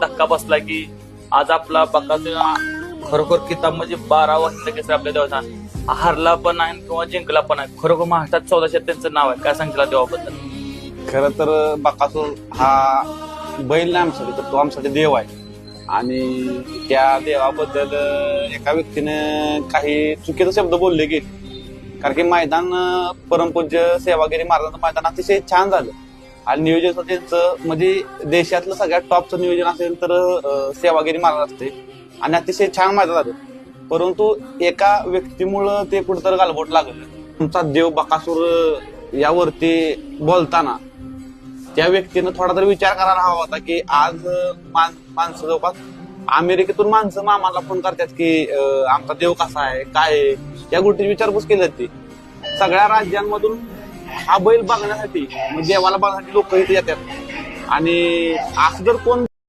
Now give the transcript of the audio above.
धक्का बसला की आज आपला बकासूर खरोखर किताब म्हणजे 12वा हिंद केसरी आपल्या देवाचा हारला पण आहे किंवा जिंकला पण आहे. खरोखर महाराष्ट्रात 1400 त्यांचं नाव आहे. काय सांगितलं देवाबद्दल? खरं तर बकासूर हा बैल नाही आमच्यासाठी, तर तो आमच्यासाठी देव आहे. आणि त्या देवाबद्दल एका व्यक्तीनं काही चुकीचे शब्द बोलले गेले. कारण की मैदान परमपूज्य सेवागिरी महाराजांचं मैदान अतिशय छान झालं आणि नियोजन त्यांचं म्हणजे देशातलं सगळ्यात टॉपचं नियोजन असेल तर सेवागिरी महाराज असते आणि अतिशय छान मैदान झालं. परंतु एका व्यक्तीमुळं ते कुठंतरी गालबोट लागलं. तुमचा देव बकासूर यावरती बोलताना त्या व्यक्तीनं थोडा तरी विचार करायला हवा होता की आज माणसं जवळपास अमेरिकेतून माणसं मामाला फोन करतात की आमचा देव कसा आहे, काय आहे, या गोष्टी विचारपूस केली जाते. सगळ्या राज्यांमधून हा बैल बघण्यासाठी, देवाला बघण्यासाठी लोक इथे येतात. आणि असं जर कोण